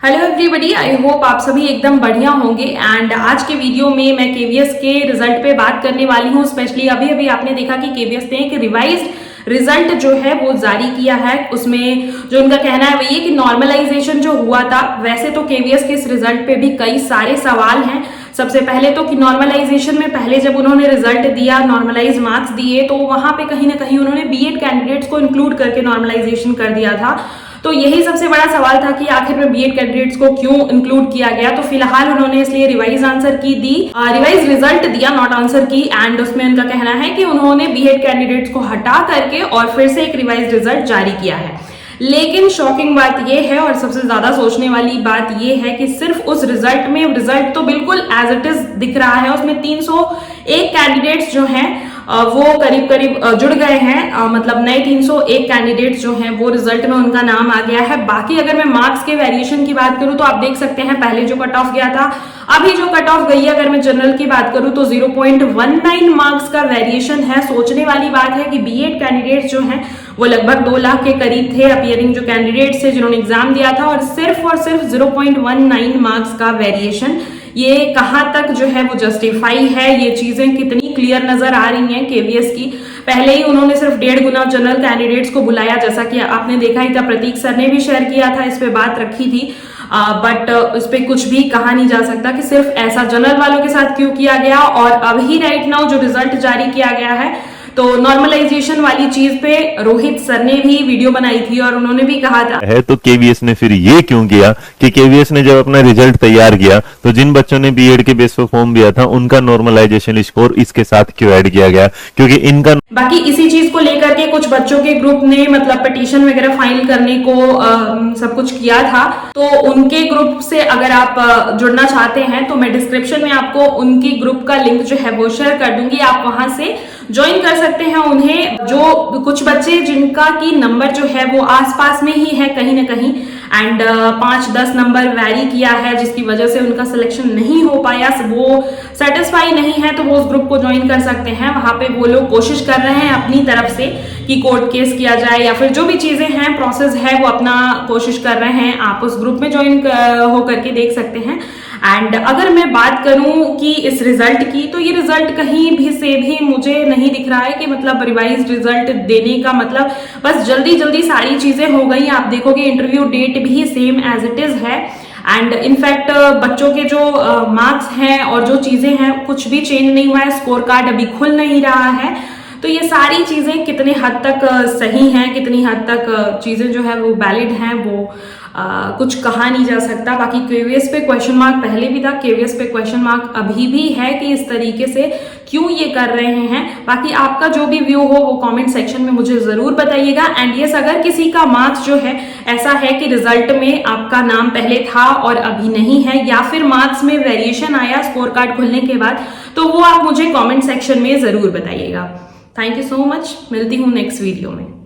Hello everybody, I hope आप सभी एकदम बढ़िया होंगे। एंड आज के वीडियो में मैं केवीएस के रिजल्ट पे बात करने वाली हूँ। स्पेशली अभी अभी आपने देखा कि केवीएस ने एक रिवाइज्ड रिजल्ट जो है वो जारी किया है। उसमें जो उनका कहना है वो ये कि नॉर्मलाइजेशन जो हुआ था, वैसे तो केवीएस के इस रिजल्ट पे भी कई सारे सवाल हैं। सबसे पहले तो कि नॉर्मलाइजेशन में पहले जब उन्होंने रिजल्ट दिया, नॉर्मलाइज मार्क्स दिए, तो वहां पे कहीं ना कहीं उन्होंने बीएड कैंडिडेट्स को इंक्लूड करके नॉर्मलाइजेशन कर दिया था। तो यही सबसे बड़ा सवाल था कि आखिर में बीएड कैंडिडेट्स को क्यों इंक्लूड किया गया। तो फिलहाल उन्होंने इसलिए रिवाइज आंसर की दी, रिवाइज रिजल्ट दिया, नॉट आंसर की। एंड उसमें उनका कहना है कि उन्होंने बीएड कैंडिडेट्स को हटा करके और फिर से एक रिवाइज रिजल्ट जारी किया है। लेकिन शॉकिंग बात यह है और सबसे ज्यादा सोचने वाली बात यह है कि सिर्फ उस रिजल्ट में, रिजल्ट तो बिल्कुल एज इट इज दिख रहा है, उसमें 301 कैंडिडेट्स जो हैं वो करीब करीब जुड़ गए हैं। मतलब नए 301 कैंडिडेट्स जो हैं वो रिजल्ट में उनका नाम आ गया है। बाकी अगर मैं मार्क्स के वेरिएशन की बात करूं तो आप देख सकते हैं पहले जो कट ऑफ गया था, अभी जो कट ऑफ गई है, अगर मैं जनरल की बात करूं तो 0.19 मार्क्स का वेरिएशन है। सोचने वाली बात है कि बीएड कैंडिडेट्स जो हैं वो लगभग 2 लाख के करीब थे अपीयरिंग जो कैंडिडेट्स थे जिन्होंने एग्जाम दिया था, और सिर्फ 0.19 मार्क्स का वेरिएशन। ये कहां तक जो है वो जस्टिफाई है, ये चीजें कितनी क्लियर नजर आ रही हैं केवीएस की। पहले ही उन्होंने सिर्फ 1.5 गुना जनरल कैंडिडेट्स को बुलाया, जैसा कि आपने देखा ही था, प्रतीक सर ने भी शेयर किया था, इस पे बात रखी थी। बट इस पे कुछ भी कहा नहीं जा सकता कि सिर्फ ऐसा जनरल वालों के साथ क्यों किया गया। और अभी राइट नाउ जो रिजल्ट जारी किया गया है, तो नॉर्मलाइजेशन वाली चीज पे रोहित सर ने भी वीडियो बनाई थी और उन्होंने भी कहा था है। तो केवीएस ने फिर ये क्यों किया कि केवीएस ने जब अपना रिजल्ट तैयार किया तो जिन बच्चों ने बीएड के बेस पर फॉर्म दिया था उनका नॉर्मलाइजेशन स्कोर इसके साथ क्यों ऐड किया गया, क्योंकि इनका बाकी इसी चीज को लेकर के कुछ बच्चों के ग्रुप ने मतलब पिटीशन वगैरह फाइल करने को सब कुछ किया था। तो उनके ग्रुप से अगर आप जुड़ना चाहते हैं तो मैं डिस्क्रिप्शन में आपको उनकी ग्रुप का लिंक जो है वो शेयर कर दूंगी, आप वहां से ज्वाइन कर सकते हैं उन्हें। जो कुछ बच्चे जिनका की नंबर जो है वो आसपास में ही है कहीं ना कहीं, एंड 5-10 नंबर वैरी किया है, जिसकी वजह से उनका सिलेक्शन नहीं हो पाया, वो सेटिस्फाई नहीं है, तो वो उस ग्रुप को ज्वाइन कर सकते हैं। वहां पे वो लोग कोशिश कर रहे हैं अपनी तरफ से कि कोर्ट केस किया जाए या फिर जो भी चीजें हैं, प्रोसेस है, वो अपना कोशिश कर रहे हैं। आप उस ग्रुप में ज्वाइन हो करके देख सकते हैं। एंड अगर मैं बात करूं कि इस रिजल्ट की, तो ये रिजल्ट कहीं भी से भी मुझे नहीं दिख रहा है कि मतलब रिवाइज रिजल्ट देने का मतलब बस जल्दी जल्दी सारी चीजें हो गई। आप देखोगे इंटरव्यू डेट भी सेम एज इट इज है, एंड इनफैक्ट बच्चों के जो मार्क्स हैं और जो चीजें हैं कुछ भी चेंज नहीं हुआ है, स्कोर कार्ड अभी खुल नहीं रहा है। तो ये सारी चीजें कितने हद तक सही हैं, कितनी हद तक चीजें जो है वो वैलिड हैं, वो कुछ कहा नहीं जा सकता। बाकी केवीएस पे क्वेश्चन मार्क पहले भी था, केवीएस पे क्वेश्चन मार्क अभी भी है कि इस तरीके से क्यों ये कर रहे हैं। बाकी आपका जो भी व्यू हो वो कमेंट सेक्शन में मुझे जरूर बताइएगा। एंड यस, अगर किसी का मार्क्स जो है ऐसा है कि रिजल्ट में आपका नाम पहले था और अभी नहीं है, या फिर मार्क्स में वेरिएशन आया स्कोर कार्ड खुलने के बाद, तो वो आप मुझे कॉमेंट सेक्शन में जरूर बताइएगा। थैंक यू सो मच, मिलती हूँ नेक्स्ट वीडियो में।